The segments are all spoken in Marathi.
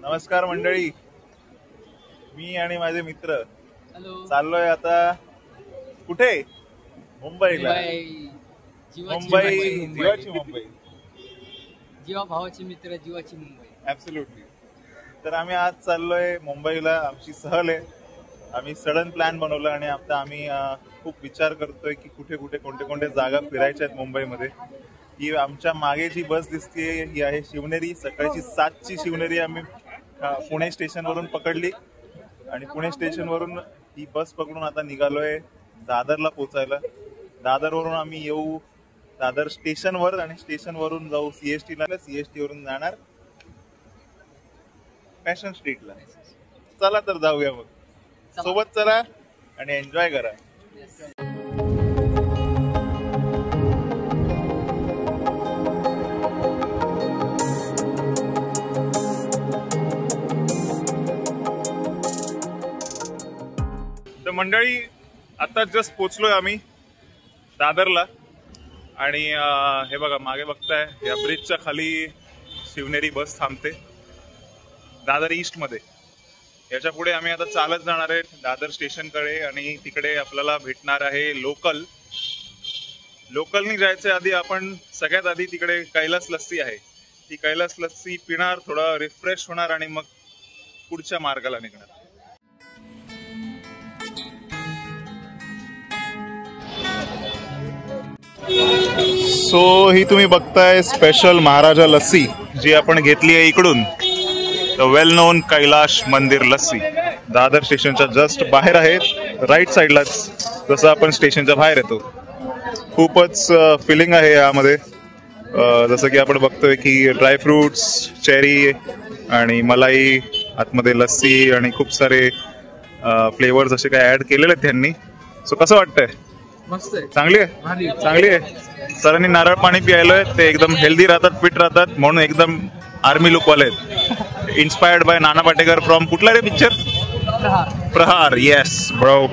नमस्कार मंडळी, मी आणि माझे मित्र चाललोय आता कुठे? मुंबईला. मुंबई जीवाची मुंबई, जीवा भावाची मित्र जीवाची मुंबई. ऍब्सोल्युटली. तर आम्ही आज चाललोय मुंबईला. आमची सहल आहे. आम्ही सडन प्लॅन बनवला आणि आता आम्ही खूप विचार करतोय की कुठे कुठे कोणते कोणते जागा फिरायच्या आहेत मुंबईमध्ये. ही आमच्या मागे जी बस दिसते ही आहे शिवनेरी. सकाळची 7ची शिवनेरी आम्ही पुणे स्टेशनवरून पकडली आणि पुणे स्टेशनवरून ही बस पकडून आता निघालोय दादरला पोचायला. दादरवरून आम्ही येऊ दादर स्टेशनवर आणि स्टेशनवरून जाऊ सीएसटीला. सीएसटी वरून जाणार फॅशन स्ट्रीटला. चला तर जाऊया मग, सोबत चला आणि एन्जॉय करा. तर मंडळी, आता जस्ट पोचलोय आम्ही दादरला आणि हे बघा मागे बघताय, या ब्रिजच्या खाली शिवनेरी बस थांबते दादर ईस्ट मध्ये. याच्या पुढे आम्ही आता चालत जाणार आहे दादर स्टेशनकडे आणि तिकडे आपल्याला भेटणार आहे लोकल. लोकलनी जायच्या आधी आपण सगळ्यात आधी तिकडे कैलास लस्सी आहे, ती कैलास लस्सी पिणार, थोडा रिफ्रेश होणार आणि मग पुढच्या मार्गाला निघणार. सो ही तुम्ही बघताय स्पेशल महाराजा लस्सी जी आपण घेतली आहे इकडून. द वेल नोन कैलाश मंदिर लस्सी दादर स्टेशनच्या जस्ट बाहेर आहे, राईट साईडलाच, जसं आपण स्टेशनच्या बाहेर येतो. खूपच फिलिंग आहे यामध्ये. जसं की आपण बघतोय की ड्रायफ्रुट्स, चेरी आणि मलाई, आतमध्ये लस्सी आणि खूप सारे फ्लेवर्स असे काय ऍड केलेले आहेत त्यांनी. सो कसं वाटतंय? मस्त आहे. चांगली आहे, चांगली आहे. सरांनी नारळ पाणी प्यायलोय, ते एकदम हेल्दी राहतात, फिट राहतात, म्हणून एकदम आर्मी लुक वाले आहेत. Inspired by Nana Patekar from कुठला रे पिक्चर? प्रहार. Yes bro.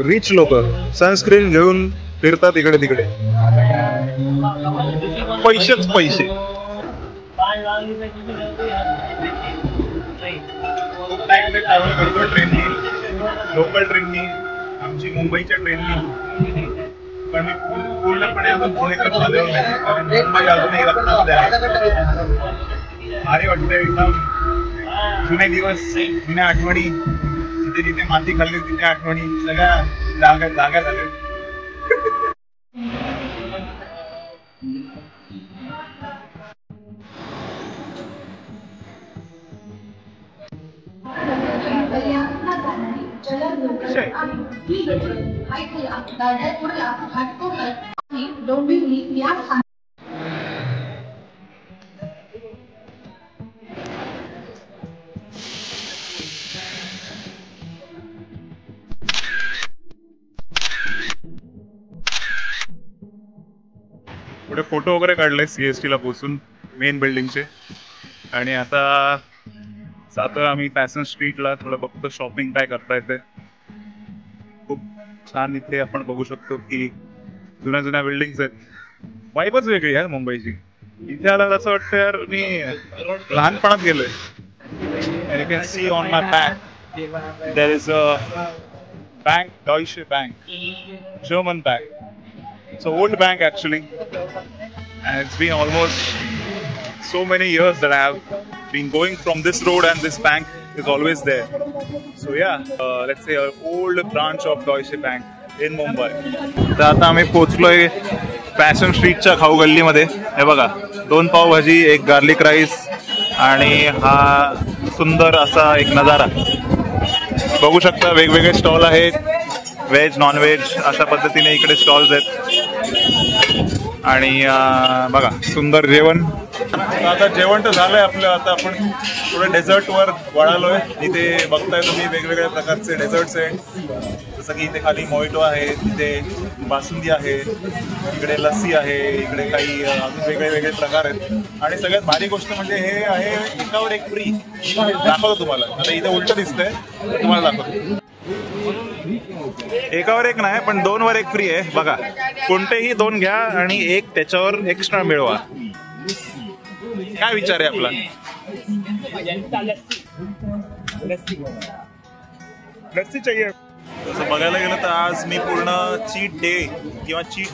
रिच लोक सनस्क्रीन घेऊन फिरतात इकडे तिकडे. पैसेच पैसे. ट्रेननी, लोकल ट्रेननी, आमची मुंबईच्या ट्रेननी. पण मी पूर्णपणे अजून पुणेकर झालेलो नाही, कारण मुंबई अजूनही रत्नामध्ये आहे. भारी वाटतंय एकदम. जुने दिवस, जुन्या आठवणी, जिथे जिथे माती खाल्ली तिथे आठवणी, सगळ्या जागा झाल्या. पुढे फोटो वगैरे काढले सीएसटीला पोहोचून मेन बिल्डिंगचे. आणि आता जातोय आम्ही फॅशन स्ट्रीटला. थोडं बघतो शॉपिंग काय करता येते. खूप छान इथे आपण बघू शकतो की जुन्या जुन्या बिल्डिंग्स आहेत. वाईबच वेगळी आहे मुंबईची. इथे आला असं वाटतं यार मी लहानपणात गेलोय. You can see on my back there is a bank, Deutsche bank, German bank. It's an old bank actually, and it's been almost so many years that I have been going from this road, and this bank is always there. So yeah, let's say an old branch of Deutsche Bank in Mumbai. तर आता आम्ही पोहोचलोय फॅशन स्ट्रीटच्या खाऊ गल्लीमध्ये. हे बघा, 2 पावभाजी, 1 गार्लिक राईस आणि हा सुंदर असा एक नजारा बघू शकता. वेगवेगळे स्टॉल आहेत, व्हेज, नॉन व्हेज अशा पद्धतीने इकडे स्टॉल्स आहेत. आणि बघा सुंदर जेवण. आता जेवण तर झालंय आपलं. आता आपण थोडं डेझर्टवर वळालोय. इथे बघताय तुम्ही वेगवेगळ्या प्रकारचे डेझर्ट्स आहेत. जसं की इथे खाली मोहिटो आहे, तिथे बासुंदी आहे, इकडे लस्सी आहे, इकडे काही अजून वेगळे वेगळे प्रकार आहेत. आणि सगळ्यात भारी गोष्ट म्हणजे हे आहे एकावर एक फ्री. दाखवतो तुम्हाला. आता इथे उलट दिसतंय, तुम्हाला दाखवतो. एकावर एक नाही पण 2 वर 1 फ्री आहे. बघा, कोणतेही 2 घ्या आणि एक त्याच्यावर एक्स्ट्रा मिळवा. काय विचार आहे आपला? लस्सी चाहिए. तसं बघायला गेलं तर आज मी पूर्ण चीट डे किंवा चीट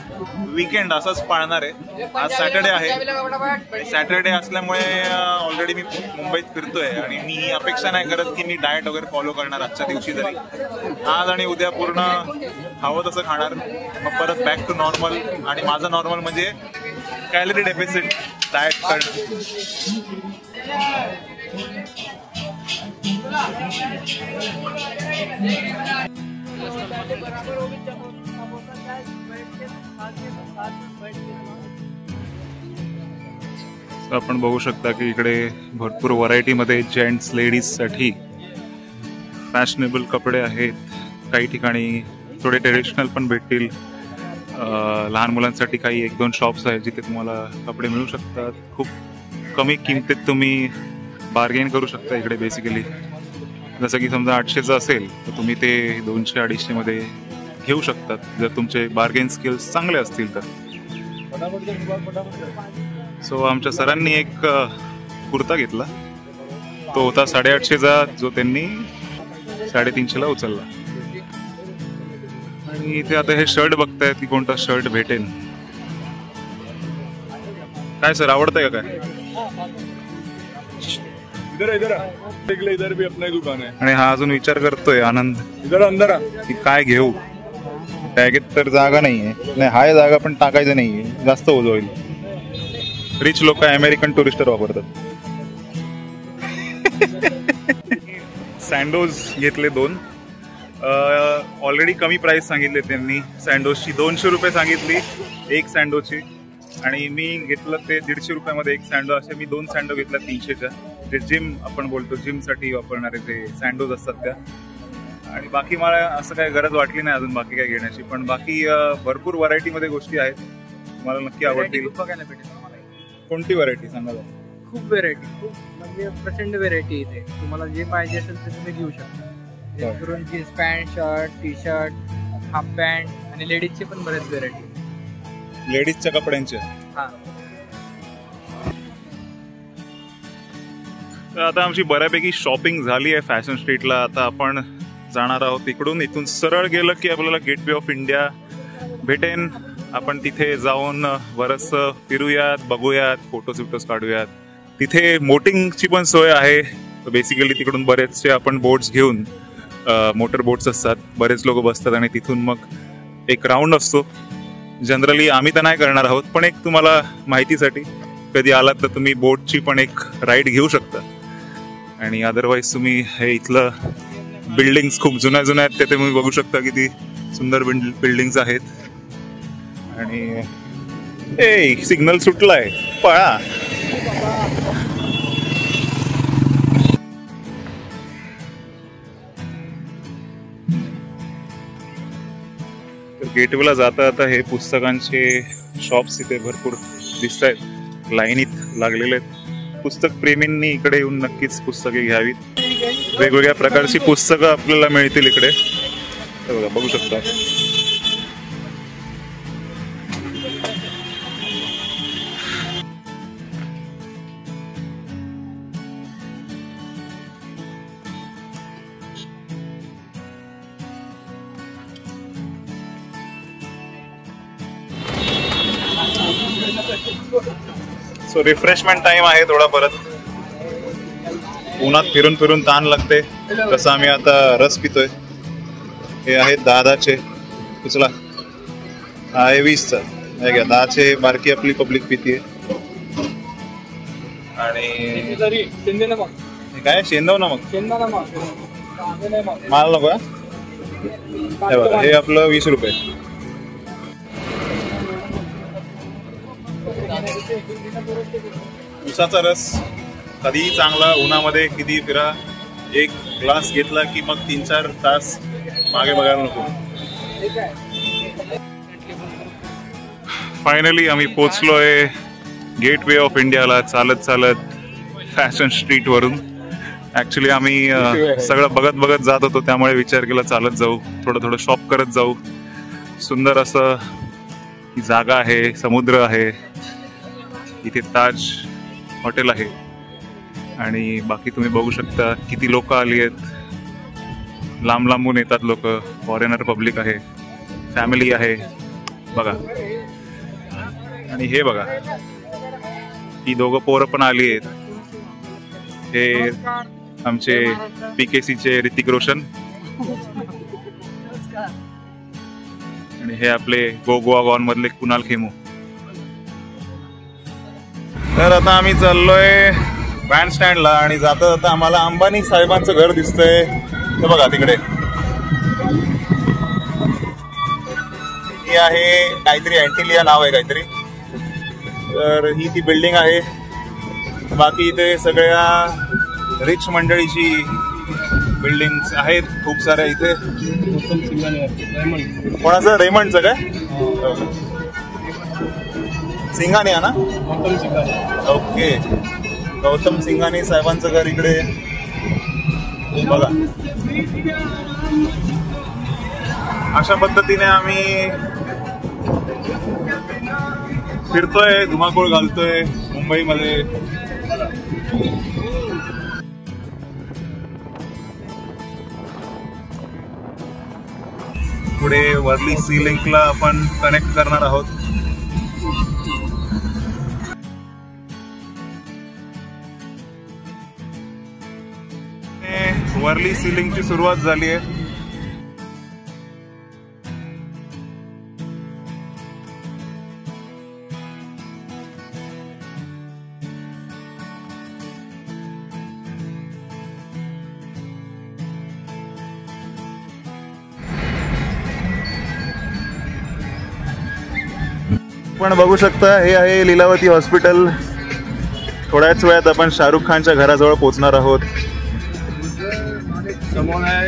वीकेंड असंच पाळणार आहे. आज सॅटर्डे आहे. सॅटर्डे असल्यामुळे ऑलरेडी मी मुंबईत फिरतोय आणि मी ही अपेक्षा नाही करत की मी डाएट वगैरे फॉलो करणार आजच्या दिवशी तरी. आज आणि उद्या पूर्ण हवं तसं खाणार, मग परत बॅक टू नॉर्मल. आणि माझं नॉर्मल म्हणजे कॅलरी डेफिसिट डाएट करणं. आपण बघू शकता की इकडे भरपूर व्हरायटीमध्ये जेंट्स लेडीजसाठी फॅशनेबल कपडे आहेत. काही ठिकाणी थोडे ट्रेडिशनल पण भेटतील. लहान मुलांसाठी काही 1-2 शॉप्स आहेत जिथे तुम्हाला कपडे मिळू शकतात. खूप कमी किमतीत तुम्ही बार्गेन करू शकता इकडे. बेसिकली जसं की समजा 800चं असेल तर तुम्ही ते 200-250 मध्ये घेऊ शकतात जर तुमचे बार्गेन स्किल्स चांगले असतील तर. सो आमच्या सरांनी एक कुर्ता घेतला, तो होता 850चा, जो त्यांनी 350ला उचलला. आणि इथे आता हे शर्ट बघतायत की कोणता शर्ट भेटेल. काय सर, आवडतंय का काय? इधर भी अपना दुकान है. आणि हा अजून विचार करतोय आनंद इधर अंदर की काय घेऊ. बॅगेत तर जागा नाहीये. नाही, हाय जागा पण टाकायचं नाहीये, जास्त ओझं होईल. रिच लोक अमेरिकन टुरिस्टर वापरतात. सँडोज घेतले 2. ऑलरेडी कमी प्राइस सांगितले त्यांनी. सँडोजची 200 रुपये सांगितली एक सँडोची. आणि मी घेतलं ते 150 रुपयामध्ये एक सँडो. असे मी 2 सँडो घेतल्या 300च्या. जे जिम आपण बोलतो, जिमसाठी वापरणारे ते सँडोज असतात त्या. आणि बाकी मला असं काही गरज वाटली नाही अजून बाकी काय घेण्याची. पण बाकी भरपूर व्हरायटीमध्ये गोष्टी आहेत, मला नक्की आवडतील. बघायला भेटेल तुम्हाला. कोणती व्हरायटी सांगा? खूप व्हेरायटी, खूप म्हणजे प्रचंड व्हेरायटी इथे. तुम्हाला जे पाहिजे असेल ते तुम्ही घेऊ शकता. जेणेकरून jeans pant, shirt, T shirt, half pant आणि लेडीजचे पण बरेच व्हेरायटी. लेडीजच्या कपड्यांचे. हा, तर आता आमची बऱ्यापैकी शॉपिंग झाली आहे फॅशन स्ट्रीटला. आता आपण जाणार आहोत इकडून. इथून सरळ गेलं की आपल्याला गेटवे ऑफ इंडिया भेटेन. आपण तिथे जाऊन बरंचसं फिरूयात, बघूयात, फोटोज काढूयात. तिथे बोटिंगची पण सोय आहे. बेसिकली तिकडून बरेचसे आपण बोट्स घेऊन, मोटर बोट्स असतात, बरेच लोक बसतात आणि तिथून मग एक राऊंड असतो. जनरली आम्ही तर नाही करणार आहोत, पण एक तुम्हाला माहितीसाठी कधी आलात तर तुम्ही बोटची पण एक राईड घेऊ शकता. आणि अदरवाईज तुम्ही हे इथलं बिल्डिंग्स खूप जुन्या आहेत, ते तुम्ही बघू शकता किती सुंदर बिल्डिंग्स आहेत. आणि सिग्नल सुटलाय, पळा. गेटवेला जाता आता हे पुस्तकांचे शॉप्स इथे भरपूर दिसत आहेत, लाईनीत लागलेले आहेत. पुस्तक प्रेमींनी इकडे येऊन नक्कीच पुस्तके घ्यावीत. वेगवेगळ्या प्रकारची पुस्तकं आपल्याला मिळतील इकडे. बघा, बघू शकता. सो रिफ्रेशमेंट टाइम आहे थोडा. परत उन्हात फिरून फिरून ताण लागते, तसं आम्ही आता रस पितोय. हे आहेत 10चे. उचला. आहे 20चा. हे घ्या 10चे. बारकी आपली पब्लिक पितीये. आणि काय शेंदव ना मग माल नको. हे आपलं 20 रुपये. उसाचा रस कधीही चांगला. उन्हामध्ये किती फिरा, एक ग्लास घेतला की मग 3-4 तास मागे बघायला नको. फायनली आम्ही पोचलोय गेट वे ऑफ इंडियाला चालत चालत फॅशन स्ट्रीट वरून. ऍक्च्युली आम्ही सगळं बघत बघत जात होतो, त्यामुळे विचार केला चालत जाऊ, थोडं थोडं शॉप करत जाऊ. सुंदर असं ही जागा आहे, समुद्र आहे, इथे ताज हॉटेल आहे आणि बाकी तुम्ही बघू शकता किती लोक आली आहेत. लांब लांबून येतात लोक, फॉरेनर पब्लिक आहे, फॅमिली आहे बघा. आणि हे बघा, ही दोघं पोरं पण आली आहेत. हे आमचे PKCचे ऋतिक रोशन आणि हे आपले गो गोवा गॉन मधले कुणाल खेमू. तर आता आम्ही चाललोय बँड स्टँडला आणि जाता जाता आम्हाला अंबानी साहेबांचं घर दिसतंय. हे बघा तिकडे, ही आहे काहीतरी अँटिलिया नाव आहे काहीतरी. तर ही ती बिल्डिंग आहे. बाकी इथे सगळ्या रिच मंडळीची बिल्डिंग्स आहेत खूप साऱ्या इथे. कोणाचं? रेमंडचं काय? सिंघानिया ना? ओके, गौतम सिंघानी साहेबांचं घर इकडे बघा. अशा पद्धतीने आम्ही फिरतोय, धुमाकूळ घालतोय मुंबईमध्ये. पुढे वर्ली सी लिंकला आपण कनेक्ट करणार आहोत. वर्ली सी लिंकची सुरुवात झाली आहे. पण बघू शकता, हे आहे लीलावती हॉस्पिटल. थोड्याच वेळात आपण शाहरुख खानच्या घराजवळ पोहोचणार आहोत.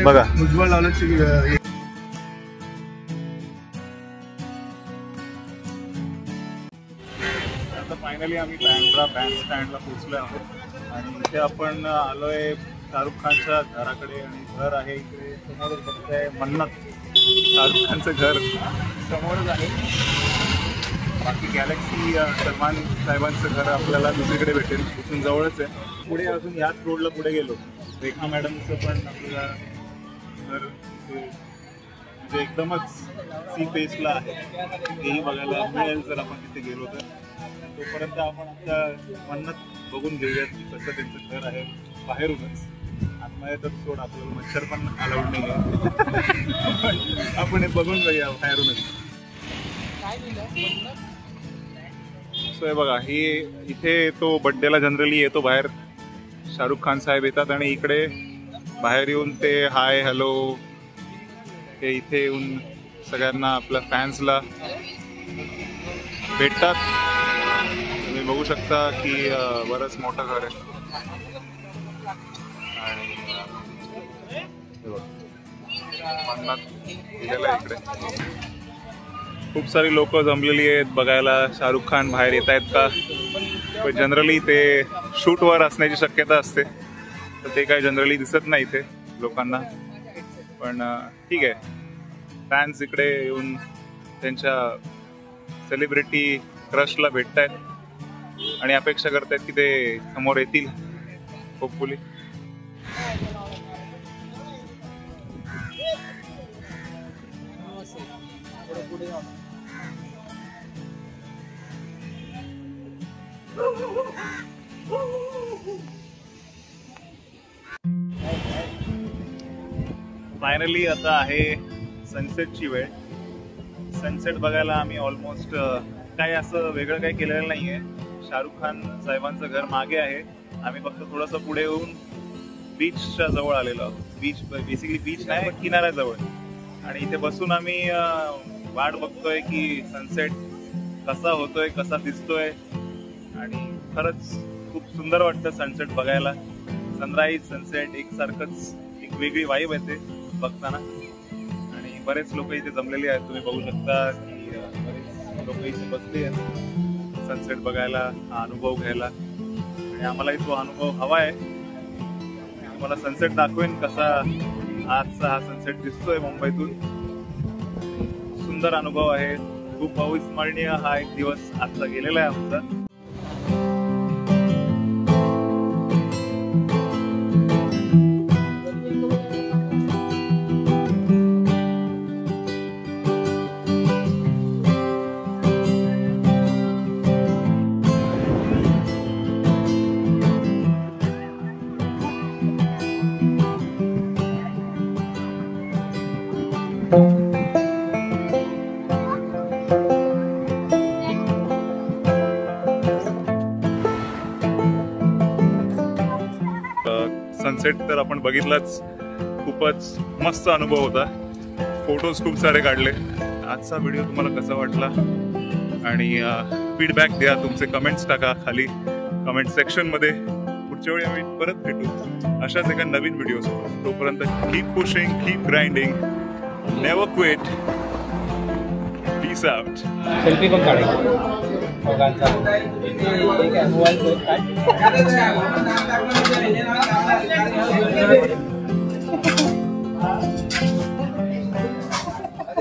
बघा, उज्ज्वल लावण्याची. आता फायनली आम्ही बँड्रा बँड स्टँडला पोहोचलो आहोत आणि इथे आपण आलोय शाहरुख खानच्या घराकडे. आणि घर आहे इकडे समोरच बघताय, मन्नत शाहरुख खानचं घर समोरच आहे. बाकी गॅलेक्सी सलमान साहेबांचं घर आपल्याला दुसरीकडे भेटेल, इथून जवळच आहे. पुढे अजून याच रोडला पुढे गेलो, रेखा मॅडमचं पण आपल्याला घर म्हणजे एकदमच सी फेसला आहे, तेही बघायला मिळेल जर आपण तिथे गेलो तर. तोपर्यंत आपण आता मन्नत बघून घेऊयात की कसं त्यांचं घर आहे बाहेरूनच. आतमध्ये तर सोड, आपल्याला मच्छर पण अलाउड नाही आहे. आपण हे बघून जाऊया बाहेरूनच. सो हे बघा, ही इथे तो बड्डेला जनरली येतो बाहेर, शाहरुख खान साहेब येतात आणि इकडे बाहेर येऊन ते हाय हॅलो हे इथे येऊन सगळ्यांना आपल्या फॅन्सला भेटतात. तुम्ही बघू शकता की बरंच मोठं घर आहे. आणि इकडे खूप सारी लोक जमलेली आहेत बघायला शाहरुख खान बाहेर येत आहेत का. पण जनरली ते शूटवर असण्याची शक्यता असते, तर ते काही जनरली दिसत नाही इथे लोकांना. पण ठीक आहे, फॅन्स इकडे येऊन त्यांच्या सेलिब्रिटी क्रशला भेटत आहेत आणि अपेक्षा करत आहेत की ते समोर येतील होपफुली. फायनली आता आहे सनसेटची वेळ. सनसेट बघायला आम्ही ऑलमोस्ट काही असं वेगळं काही केलेलं नाहीये. शाहरुख खान साहेबांचं घर मागे आहे, आम्ही फक्त थोडंसं पुढे येऊन बीचच्या जवळ आलेलो आहोत. बीच बेसिकली बीच नाही पण किनाऱ्याजवळ. आणि इथे बसून आम्ही वाट बघतोय की सनसेट कसा होतोय, कसा दिसतोय. आणि खरंच खूप सुंदर वाटतं सनसेट बघायला. सनराईज सनसेट एकसारखंच, एक वेगळी वाईब येते बघताना. बरेच लोक इथे जमलेले आहेत. तुम्ही बघू शकता की बरेच लोक इथे बसले आहेत सनसेट बघायला, हा अनुभव घ्यायला. आणि आम्हालाही तो अनुभव हवा आहे. मला सनसेट दाखवेन कसा आजचा हा सनसेट दिसतोय मुंबईतून. सुंदर अनुभव आहे. खूप अविस्मरणीय हा एक दिवस आजचा गेलेला आहे आमचा. सनसेट तर आपण बघितलाच. खूपच मस्त अनुभव होता. फोटोज खूप सारे काढले. आजचा व्हिडिओ तुम्हाला कसा वाटला आणि फीडबॅक द्या. तुमचे कमेंट्स टाका खाली कमेंट सेक्शनमध्ये. पुढच्या वेळी आम्ही परत भेटू अशाच एका नवीन व्हिडिओ. तोपर्यंत keep pushing, keep grinding, never quit. Peace out. Selfie पण काढायची मोबाईल